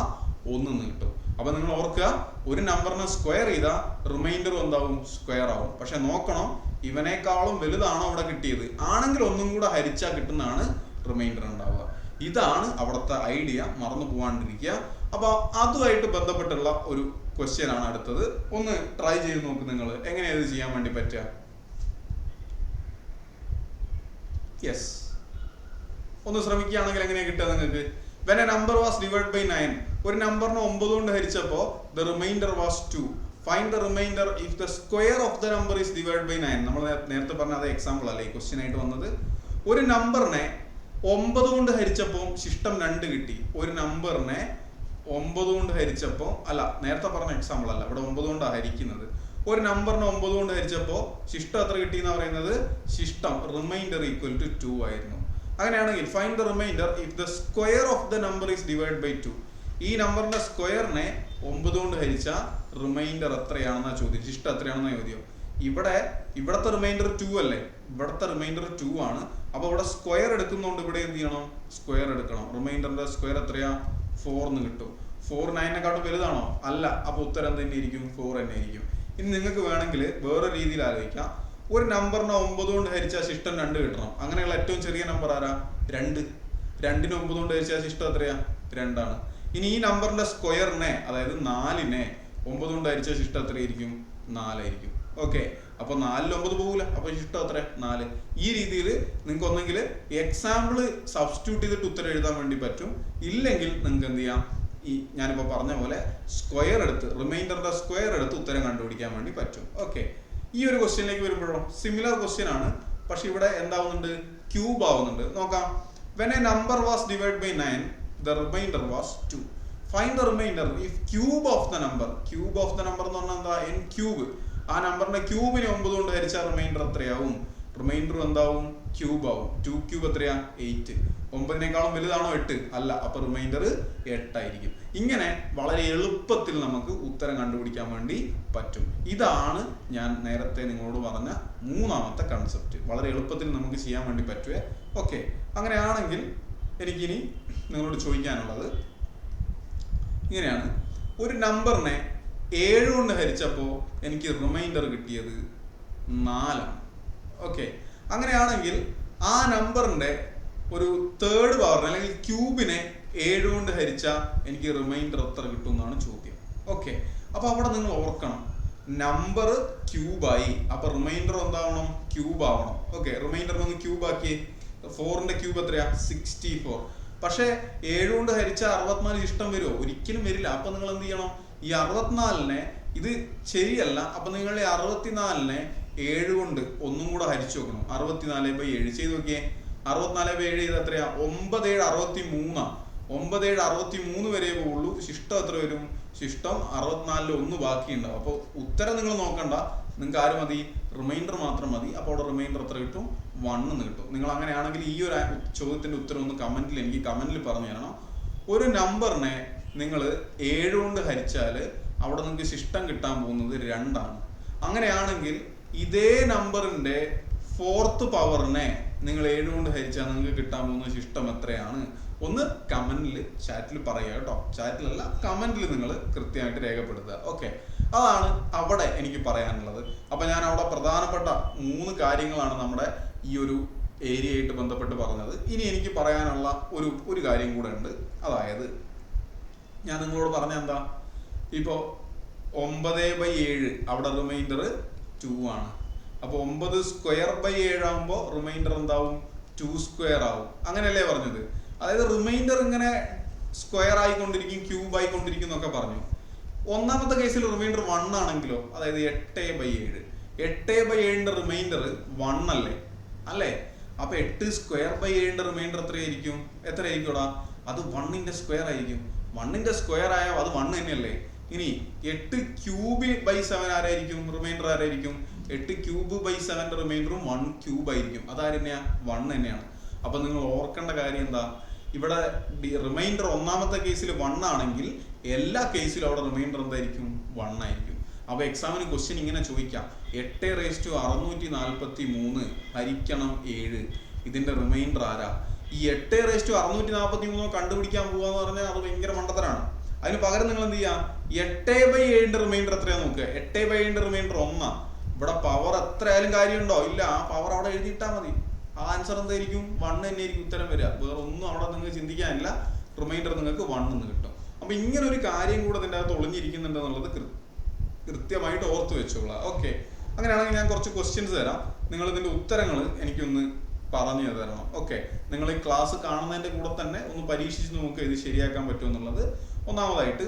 1 കിട്ടും. അപ്പൊ നിങ്ങൾ ഓർക്കുക, ഒരു നമ്പറിനെ സ്ക്വയർ ചെയ്താൽ റിമൈൻഡർ എന്താവും? സ്ക്വയർ ആവും. പക്ഷെ നോക്കണം, ഇവനേക്കാളും വലുതാണോ അവിടെ കിട്ടിയത്? ആണെങ്കിൽ ഒന്നും കൂടെ ഹരിച്ചാൽ കിട്ടുന്നതാണ് റിമൈൻഡർ ഉണ്ടാവുക. ഇതാണ് അവിടുത്തെ ഐഡിയ, മറന്നു പോകാണ്ടിരിക്കുക. അപ്പൊ അതുമായിട്ട് ബന്ധപ്പെട്ടുള്ള ഒരു ക്വസ്റ്റ്യൻ ആണ് അടുത്തത്. ഒന്ന് ട്രൈ ചെയ്ത് നോക്ക് നിങ്ങൾ, എങ്ങനെയാ ഇത് ചെയ്യാൻ വേണ്ടി പറ്റുക. യെസ്, ഒന്ന് ശ്രമിക്കുകയാണെങ്കിൽ എങ്ങനെയാ കിട്ടുക നിങ്ങൾക്ക്? when a number was divided by 9, ഒരു നമ്പറിനെ 9 കൊണ്ട് ഹരിച്ചപ്പോ the remainder was 2. find the remainder if the square of the number is divided by 9. നമ്മൾ നേരത്തെ പറഞ്ഞ അതേ എക്സാമ്പിൾ അല്ലേ ഈ ക്വസ്റ്റ്യൻ ആയിട്ട് വന്നത്. ഒരു നമ്പറിനെ 9 കൊണ്ട് ഹരിച്ചപ്പോൾ ശിഷ്ടം 2 കിട്ടി. ഒരു നമ്പറിനെ 9 കൊണ്ട് ഹരിച്ചപ്പോൾ, അല്ല നേരത്തെ പറഞ്ഞ എക്സാമ്പിൾ അല്ല, ഇവിടെ 9 കൊണ്ടാണ് ഹരിക്കുന്നത്. ഒരു നമ്പറിനെ 9 കൊണ്ട് ഹരിച്ചപ്പോൾ ശിഷ്ടം എത്ര കിട്ടി എന്ന് പറയുന്നത്? ശിഷ്ടം റിമൈൻഡർ ഈക്വൽ ടു 2 ആയിരുന്നു. അങ്ങനെയാണെങ്കിൽ find the remainder if the square of the number is divide by 2. ഈ നമ്പറിന്റെ സ്ക്വയറിനെ 9 കൊണ്ട് ഹരിച്ചാൽ റിമൈൻഡർ എത്രയാണെന്നാ ചോദ്യം, ശിഷ്ടം എത്രയാണെന്നാ ചോദ്യം. ഇവിടത്തെ റിമൈൻഡർ 2 അല്ലേ, ഇവിടത്തെ റിമൈൻഡർ 2 ആണ്. അപ്പൊ ഇവിടെ സ്ക്വയർ എടുക്കുന്നതുകൊണ്ട് ഇവിടെ എന്ത് ചെയ്യണം? സ്ക്വയർ എടുക്കണം. റിമൈൻഡറിന്റെ സ്ക്വയർ എത്രയാ? 4 കിട്ടും. 4 9നെക്കാട്ടും വലുതാണോ? അല്ല. അപ്പൊ ഉത്തരം തന്നെ ആയിരിക്കും 4 തന്നെ ആയിരിക്കും. ഇനി നിങ്ങൾക്ക് വേണമെങ്കിൽ വേറെ രീതിയിൽ ആലോചിക്കാം. ഒരു നമ്പറിനെ 9 കൊണ്ട് ഹരിച്ചാൽ ശിഷ്ടം 2 കിട്ടണം. അങ്ങനെയുള്ള ഏറ്റവും ചെറിയ നമ്പർ ആരാ? 2. 2നെ 9 കൊണ്ട് ഹരിച്ചാൽ ശിഷ്ടം എത്രയാ? 2 ആണ്. ഇനി ഈ നമ്പറിന്റെ സ്ക്വയറിനെ, അതായത് 4നെ 9 കൊണ്ട് ഹരിച്ചാൽ ശിഷ്ടം എത്രയായിരിക്കും? 4 ആയിരിക്കും. ഓക്കെ, അപ്പൊ 4ൽ 9 പോകൂല, അപ്പൊ ശിഷ്ടം എത്ര? 4. ഈ രീതിയിൽ നിങ്ങൾക്ക് ഒന്നെങ്കിൽ എക്സാമ്പിൾ സബ്സ്റ്റിറ്റ്യൂട്ട് ചെയ്തിട്ട് ഉത്തരം എഴുതാൻ വേണ്ടി പറ്റും. ഇല്ലെങ്കിൽ നിങ്ങൾക്ക് എന്ത് ചെയ്യാം? ഈ ഞാനിപ്പോ പറഞ്ഞ പോലെ സ്ക്വയർ എടുത്ത്, റിമൈൻഡറിന്റെ സ്ക്വയർ എടുത്ത് ഉത്തരം കണ്ടുപിടിക്കാൻ വേണ്ടി പറ്റും. ഓക്കെ, ഈ ഒരു ക്വസ്റ്റ്യനിലേക്ക് വരുമ്പോഴോ സിമിലർ ക്വസ്റ്റ്യൻ ആണ്, പക്ഷെ ഇവിടെ എന്താവുന്നുണ്ട്? ക്യൂബ് ആവുന്നുണ്ട്. നോക്കാം. when a number was divided by 9, the remainder was 2. find the remainder if cube of the number. cube of the number എന്ന് പറഞ്ഞാൽ എന്താ? n cube. ആ നമ്പറിന്റെ ക്യൂബിനെ 9 കൊണ്ട് ഹരിച്ചാൽ റിമൈൻഡർ എത്രയാവും? റിമൈൻഡർ എന്താവും? ക്യൂബ് ആവും. 2 ക്യൂബ് എത്രയാ? 8. 9നെക്കാളും വലുതാണോ 8? അല്ല. അപ്പൊ റിമൈൻഡർ 8 ആയിരിക്കും. ഇങ്ങനെ വളരെ എളുപ്പത്തിൽ നമുക്ക് ഉത്തരം കണ്ടുപിടിക്കാൻ വേണ്ടി പറ്റും. ഇതാണ് ഞാൻ നേരത്തെ നിങ്ങളോട് പറഞ്ഞ മൂന്നാമത്തെ കൺസെപ്റ്റ്. വളരെ എളുപ്പത്തിൽ നമുക്ക് ചെയ്യാൻ വേണ്ടി പറ്റുവേ. ഓക്കെ, അങ്ങനെയാണെങ്കിൽ എനിക്കിനി നിങ്ങളോട് ചോദിക്കാനുള്ളത് ഇങ്ങനെയാണ്. ഒരു നമ്പറിനെ 7 കൊണ്ട് ഹരിച്ചപ്പോൾ എനിക്ക് റിമൈൻഡർ കിട്ടിയത് 4 ആണ്. ഓക്കെ, അങ്ങനെയാണെങ്കിൽ ആ നമ്പറിന്റെ ഒരു തേർഡ് പവറിനെ അല്ലെങ്കിൽ ക്യൂബിനെ 7 കൊണ്ട് ഹരിച്ചാൽ എനിക്ക് റിമൈൻഡർ എത്ര കിട്ടും എന്നാണ് ചോദ്യം. ഓക്കെ, അപ്പൊ അവിടെ നിങ്ങൾ ഓർക്കണം, നമ്പർ ക്യൂബായി, അപ്പൊ റിമൈൻഡർ എന്താവണം? ക്യൂബ് ആവണം. ഓക്കെ, റിമൈൻഡർ ഒന്ന് ക്യൂബ് ആക്കിയേ. 4ന്റെ ക്യൂബ് എത്രയാ? 64. പക്ഷെ 7 കൊണ്ട് ഹരിച്ചാൽ 64 ഇഷ്ടം വരുമോ? ഒരിക്കലും വരില്ല. അപ്പൊ നിങ്ങൾ എന്ത് ചെയ്യണം? ഈ 64നെ, ഇത് ശരിയല്ല, അപ്പൊ നിങ്ങൾ ഈ 64നെ 7 കൊണ്ട് ഒന്നും കൂടെ ഹരിച്ചു നോക്കണം. 64/7 ചെയ്ത് നോക്കിയേ. 64/7 ചെയ്ത് എത്രയാ? 9 7 63. 9 7 63 വരെ പോവുള്ളൂ. ശിഷ്ടം എത്ര വരും? ശിഷ്ടം 64 1 ബാക്കിയുണ്ടാവും. അപ്പോൾ ഉത്തരം നിങ്ങൾ നോക്കണ്ട, നിങ്ങൾക്ക് ആര് മതി? റിമൈൻഡർ മാത്രം മതി. അപ്പോൾ അവിടെ റിമൈൻഡർ എത്ര കിട്ടും? 1 എന്ന് കിട്ടും. നിങ്ങൾ അങ്ങനെയാണെങ്കിൽ ഈ ഒരു ചോദ്യത്തിന്റെ ഉത്തരം ഒന്ന് എനിക്ക് കമന്റിൽ പറഞ്ഞു തരണം. ഒരു നമ്പറിനെ നിങ്ങൾ 7 കൊണ്ട് ഹരിച്ചാൽ അവിടെ നിങ്ങൾക്ക് ശിഷ്ടം കിട്ടാൻ പോകുന്നത് 2 ആണ്. അങ്ങനെയാണെങ്കിൽ ഇതേ നമ്പറിന്റെ 4th പവറിനെ നിങ്ങൾ 7 കൊണ്ട് ഹരിച്ചാൽ നിങ്ങൾക്ക് കിട്ടാൻ പോകുന്ന ശിഷ്ടം എത്രയാണ്? ഒന്ന് കമന്റിൽ ചാറ്റിൽ പറയുക കേട്ടോ. ചാറ്റിലല്ല, കമന്റിൽ നിങ്ങൾ കൃത്യമായിട്ട് രേഖപ്പെടുത്തുക. ഓക്കെ, അതാണ് അവിടെ എനിക്ക് പറയാനുള്ളത്. അപ്പൊ ഞാൻ അവിടെ പ്രധാനപ്പെട്ട 3 കാര്യങ്ങളാണ് നമ്മുടെ ഈ ഒരു ഏരിയയായിട്ട് ബന്ധപ്പെട്ട് പറഞ്ഞത്. ഇനി എനിക്ക് പറയാനുള്ള ഒരു കാര്യം കൂടെ ഉണ്ട്. അതായത് ഞാൻ നിങ്ങളോട് പറഞ്ഞ എന്താ, ഇപ്പോൾ 9/7 അവിടെ റിമൈൻഡർ 2 ആണ്. അപ്പോൾ 9² ആകുമ്പോൾ റിമൈൻഡർ എന്താവും? 2² ആവും. അങ്ങനെയല്ലേ പറഞ്ഞത്? അതായത് റിമൈൻഡർ ഇങ്ങനെ സ്ക്വയർ ആയിക്കൊണ്ടിരിക്കും, ക്യൂബ് ആയിക്കൊണ്ടിരിക്കും എന്നൊക്കെ പറഞ്ഞു. ഒന്നാമത്തെ കേസിൽ റിമൈൻഡർ 1 ആണെങ്കിലോ, അതായത് 8/7. 8/7 റിമൈൻഡർ 1 അല്ലേ? അപ്പൊ 8²/7 റിമൈൻഡർ എത്രയായിരിക്കും? അത് 1ന്റെ സ്ക്വയർ ആയിരിക്കും. 1ന്റെ സ്ക്വയർ ആയാൽ അത് 1 തന്നെയല്ലേ? ഇനി 8³/7 ആരായിരിക്കും? റിമൈൻഡർ ആരായിരിക്കും? 8³/7 റിമൈൻഡറും 1³ ആയിരിക്കും. അതാരെന്നെയാ? 1 തന്നെയാണ്. അപ്പൊ നിങ്ങൾ ഓർക്കേണ്ട കാര്യം എന്താ? ഇവിടെ റിമൈൻഡർ ഒന്നാമത്തെ കേസിൽ 1 ആണെങ്കിൽ എല്ലാ കേസിലും അവിടെ റിമൈൻഡർ എന്തായിരിക്കും? 1 ആയിരിക്കും. അപ്പൊ എക്സാമിന് ക്വസ്റ്റ്യൻ ഇങ്ങനെ ചോദിക്കാം, 8/643 ഹരിക്കണം 7, ഇതിന്റെ റിമൈൻഡർ ആരാ? ഈ 8/643 കണ്ടുപിടിക്കാൻ പോവാന്ന് പറഞ്ഞാൽ അത് ഭയങ്കര മണ്ടത്തരാണ്. അതിന് പകരം നിങ്ങൾ എന്ത് ചെയ്യാം? 8/7 റിമൈൻഡർ എത്രയാന്ന് നോക്കുക. 8/7 റിമൈൻഡർ 1. ഇവിടെ പവർ എത്രയായാലും കാര്യമുണ്ടോ? ഇല്ല. ആ പവർ അവിടെ എഴുതിയിട്ടാ മതി. ആ ആൻസർ എന്തായിരിക്കും? 1 തന്നെയായിരിക്കും ഉത്തരം വരിക. വേറെ ഒന്നും അവിടെ നിങ്ങൾക്ക് ചിന്തിക്കാനില്ല. റിമൈൻഡർ നിങ്ങൾക്ക് 1 എന്ന് കിട്ടും. അപ്പൊ ഇങ്ങനെ ഒരു കാര്യം കൂടെ ഇതിൻ്റെ അകത്ത് ഒളിഞ്ഞിരിക്കുന്നുണ്ട് എന്നുള്ളത് കൃത്യമായിട്ട് ഓർത്ത് വെച്ചോളാം. ഓക്കെ, അങ്ങനെയാണെങ്കിൽ ഞാൻ കുറച്ച് ക്വസ്റ്റ്യൻസ് തരാം. നിങ്ങൾ ഇതിന്റെ ഉത്തരങ്ങൾ എനിക്കൊന്ന് പറഞ്ഞു തരണം. ഓക്കെ, നിങ്ങൾ ഈ ക്ലാസ് കാണുന്നതിന്റെ കൂടെ തന്നെ ഒന്ന് പരീക്ഷിച്ച് നോക്കുക ഇത് ശരിയാക്കാൻ പറ്റുമെന്നുള്ളത്. ഒന്നാമതായിട്ട്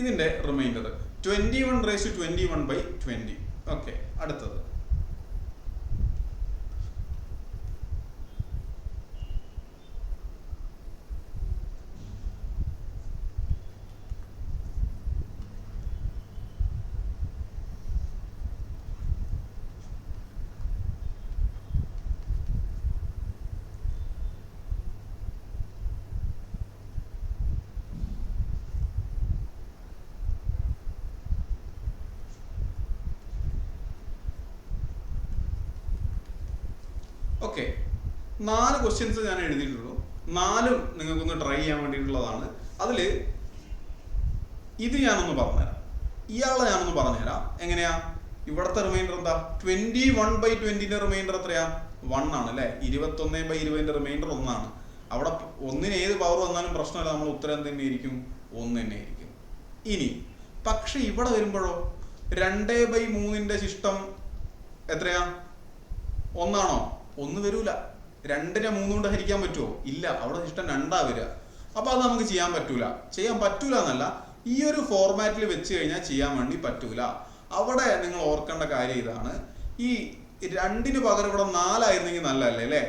ഇതിന്റെ റിമൈൻഡർ 21/21/20. ഓക്കെ, അടുത്തത് ഓക്കെ. 4 ക്വസ്റ്റ്യൻസ് ഞാൻ എഴുതിയിട്ടുള്ളൂ. 4ഉം നിങ്ങൾക്കൊന്ന് ട്രൈ ചെയ്യാൻ വേണ്ടിയിട്ടുള്ളതാണ്. അതില് ഇത് ഞാനൊന്ന് പറഞ്ഞുതരാം, ഇയാളെ ഞാനൊന്ന് പറഞ്ഞുതരാം. എങ്ങനെയാ? ഇവിടുത്തെ റിമൈൻഡർ എന്താ? 21/20ന്റെ റിമൈൻഡർ എത്രയാ? 1 ആണ് അല്ലെ? 21/20ന്റെ റിമൈൻഡർ 1 ആണ്. അവിടെ 1ന് ഏത് പവർ വന്നാലും പ്രശ്നമില്ല, നമ്മൾ ഉത്തരം തന്നെയായിരിക്കും 1 തന്നെയായിരിക്കും. ഇനി പക്ഷെ ഇവിടെ വരുമ്പോഴോ 2/3ന്റെ ശിഷ്ടം എത്രയാ? 1 ആണോ? 1 വരൂല. 2നെ 3 കൊണ്ട് ഹരിക്കാൻ പറ്റുമോ? ഇല്ല. അവിടെ ശിഷ്ടം 2 വരിക. അപ്പൊ അത് നമുക്ക് ചെയ്യാൻ പറ്റൂല എന്നല്ല, ഈ ഒരു ഫോർമാറ്റിൽ വെച്ച് കഴിഞ്ഞാൽ ചെയ്യാൻ വേണ്ടി പറ്റൂല. അവിടെ നിങ്ങൾ ഓർക്കേണ്ട കാര്യം ഇതാണ്, ഈ 2ന് പകരം ഇവിടെ 4 ആയിരുന്നെങ്കിൽ നല്ലതല്ലേ അല്ലെ?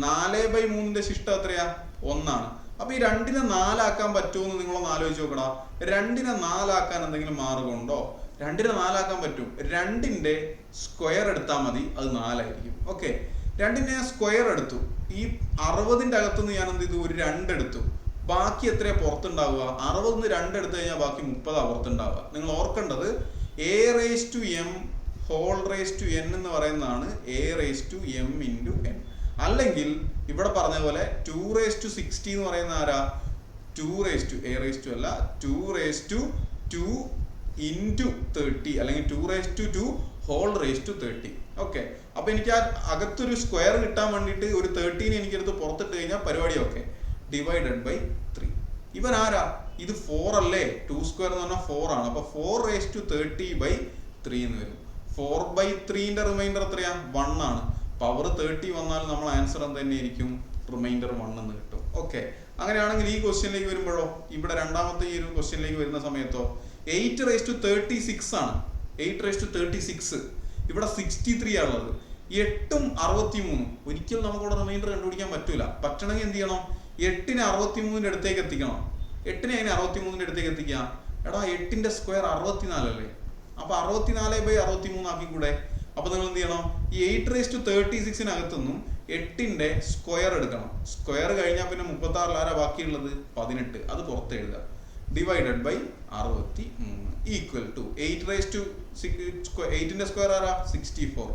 4/3ന്റെ ശിഷ്ടം എത്രയാ? 1 ആണ്. അപ്പൊ ഈ 2നെ 4 ആക്കാൻ പറ്റുമെന്ന് നിങ്ങളൊന്ന് ആലോചിച്ച് നോക്കടാ. 2നെ 4 ആക്കാൻ എന്തെങ്കിലും മാർഗമുണ്ടോ? 2നെ 4 ആക്കാൻ പറ്റും. 2ന്റെ സ്ക്വയർ എടുത്താൽ മതി, അത് 4 ആയിരിക്കും. ഓക്കെ, 2നെ സ്ക്വയർ എടുത്തു. ഈ 60ന്റെ അകത്തുനിന്ന് ഞാൻ എന്ത് ചെയ്തു? ഒരു 2 എടുത്തു. ബാക്കി എത്രയാ പുറത്തുണ്ടാവുക? 60ന്ന് 2 എടുത്തു കഴിഞ്ഞാൽ ബാക്കി 30 പുറത്തുണ്ടാവുക. നിങ്ങൾ ഓർക്കേണ്ടത് a⁻m n എന്ന് പറയുന്നതാണ് a⁻m × n. അല്ലെങ്കിൽ ഇവിടെ പറഞ്ഞ പോലെ 2⁻60 എന്ന് പറയുന്ന ആരാ? 2 അല്ല 2⁻2 × 30 അല്ലെങ്കിൽ 2⁻2 ഓക്കെ. അപ്പൊ എനിക്ക് ആ അകത്തൊരു സ്ക്വയർ കിട്ടാൻ വേണ്ടിയിട്ട് ഒരു 13 എനിക്കെടുത്ത് പുറത്തിട്ട് കഴിഞ്ഞാൽ പരിപാടി ഓക്കെ. /3. ഇവൻ ആരാ? ഇത് 4 അല്ലേ? 2² എന്ന് പറഞ്ഞാൽ 4 ആണ്. അപ്പൊ 4⁻30/3 എന്ന് വരും. 4/3ന്റെ റിമൈൻഡർ എത്രയാ? 1 ആണ്. പവർ 30 വന്നാൽ നമ്മൾ ആൻസർ എന്ത് തന്നെയായിരിക്കും? റിമൈൻഡർ 1 എന്ന് കിട്ടും. ഓക്കെ, അങ്ങനെയാണെങ്കിൽ ഈ ക്വസ്റ്റ്യനിലേക്ക് വരുമ്പോഴോ, ഇവിടെ രണ്ടാമത്തെ ഈ ഒരു ക്വസ്റ്റ്യനിലേക്ക് വരുന്ന സമയത്തോ 8⁻36 ആണ്. 8⁻36. ഇവിടെ 63 ആണുള്ളത്. 8ഉം 63. ഒരിക്കലും നമുക്കിവിടെ റിമൈൻഡർ കണ്ടുപിടിക്കാൻ പറ്റൂല. പറ്റണമെങ്കിൽ എന്ത് ചെയ്യണം? 8നെ 63ന്റെ അടുത്തേക്ക് എത്തിക്കണം. 8നെ അതിനെ 63ന്റെ അടുത്തേക്ക് എത്തിക്കാം. എടാ 8ന്റെ സ്ക്വയർ 64 അല്ലേ? അപ്പൊ 64/63 ആക്കിക്കൂടെ? അപ്പൊ നിങ്ങൾ എന്ത് ചെയ്യണം? ഈ 8⁻36-നകത്തുനിന്നും 8ന്റെ സ്ക്വയർ എടുക്കണം. സ്ക്വയർ കഴിഞ്ഞാൽ പിന്നെ 36 ആരാ ബാക്കിയുള്ളത്? 18. അത് പുറത്ത് എഴുതുക. ഡിവൈഡഡ് ബൈ 63 ഈക്വൽ ടു 8ന്റെ സ്ക്വയർ ആരാ? 64.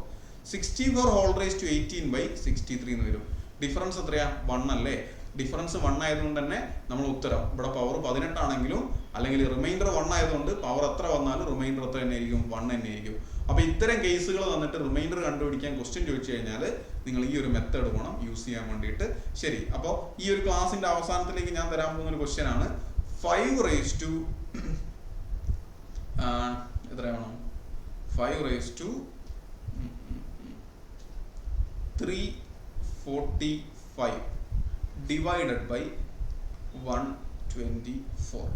64 ഹോൾ റേസ് ടു 18/63 എന്ന് വരും. ഡിഫറൻസ് എത്രയാ? 1 അല്ലേ? ഡിഫറൻസ് 1 ആയതുകൊണ്ട് തന്നെ നമ്മൾ ഉത്തരം ഇവിടെ പവർ 18 ആണെങ്കിലും അല്ലെങ്കിൽ റിമൈൻഡർ 1 ആയതുകൊണ്ട് പവർ എത്ര വന്നാലും റിമൈൻഡർ എത്ര തന്നെ ആയിരിക്കും? 1 തന്നെ ആയിരിക്കും. അപ്പൊ ഇത്തരം കേസുകൾ വന്നിട്ട് റിമൈൻഡർ കണ്ടുപിടിക്കാൻ ക്വസ്റ്റ്യൻ ചോദിച്ചു കഴിഞ്ഞാൽ നിങ്ങൾ ഈ ഒരു മെത്തേഡ് വേണം യൂസ് ചെയ്യാൻ വേണ്ടിയിട്ട്. ശരി, അപ്പോൾ ഈ ഒരു ക്ലാസിന്റെ അവസാനത്തിലേക്ക് ഞാൻ തരാൻ പോകുന്ന ഒരു ക്വസ്റ്റ്യൻ ആണ് 5 എത്രയാണ്? 5⁻345 ഡിവൈഡഡ് ബൈ 124.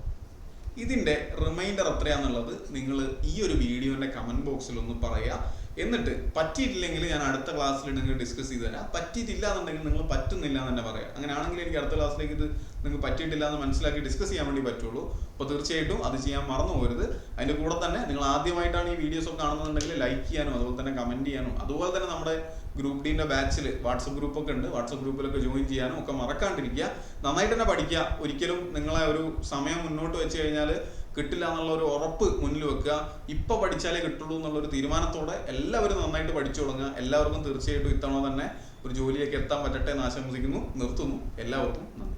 ഇതിന്റെ റിമൈൻഡർ എത്രയാന്നുള്ളത് നിങ്ങൾ ഈ ഒരു വീഡിയോന്റെ കമന്റ് ബോക്സിൽ ഒന്ന് പറയുക. എന്നിട്ട് പറ്റിയിട്ടില്ലെങ്കിൽ ഞാൻ അടുത്ത ക്ലാസ്സിൽ നിങ്ങൾ ഡിസ്കസ് ചെയ്ത് തരാം. പറ്റിയിട്ടില്ല എന്നുണ്ടെങ്കിൽ നിങ്ങൾ പറ്റുന്നില്ല എന്ന് തന്നെ പറയാം. അങ്ങനെയാണെങ്കിൽ എനിക്ക് അടുത്ത ക്ലാസ്സിലേക്ക് ഇത് നിങ്ങൾക്ക് പറ്റിയിട്ടില്ല എന്ന് മനസ്സിലാക്കി ഡിസ്കസ് ചെയ്യാൻ വേണ്ടി പറ്റുള്ളൂ. അപ്പോൾ തീർച്ചയായിട്ടും അത് ചെയ്യാൻ മറന്നു പോകരുത്. അതിന്റെ കൂടെ തന്നെ നിങ്ങൾ ആദ്യമായിട്ടാണ് ഈ വീഡിയോസ് ഒക്കെ കാണുന്നുണ്ടെങ്കിൽ ലൈക്ക് ചെയ്യാനും അതുപോലെ തന്നെ കമന്റ് ചെയ്യാനും അതുപോലെ തന്നെ നമ്മുടെ ഗ്രൂപ്പ് ഡിന്റെ ബാച്ചിൽ വാട്സപ്പ് ഗ്രൂപ്പ് ഒക്കെ ഉണ്ട്. വാട്സപ്പ് ഗ്രൂപ്പിലൊക്കെ ജോയിൻ ചെയ്യാനും ഒക്കെ മറക്കാണ്ടിരിക്കുക. നന്നായിട്ട് തന്നെ പഠിക്കുക. ഒരിക്കലും നിങ്ങളെ ഒരു സമയം മുന്നോട്ട് വെച്ച് കഴിഞ്ഞാൽ കിട്ടില്ല എന്നുള്ള ഒരു ഉറപ്പ് മുന്നിൽ വെക്കുക. ഇപ്പൊ പഠിച്ചാലേ കിട്ടുള്ളൂ എന്നുള്ളൊരു തീരുമാനത്തോടെ എല്ലാവരും നന്നായിട്ട് പഠിച്ചു തുടങ്ങുക. എല്ലാവർക്കും തീർച്ചയായിട്ടും ഇത്തവണ തന്നെ ഒരു ജോലിയൊക്കെ എത്താൻ പറ്റട്ടെ എന്ന് ആശംസിക്കുന്നു. നിർത്തുന്നു. എല്ലാവർക്കും നന്ദി.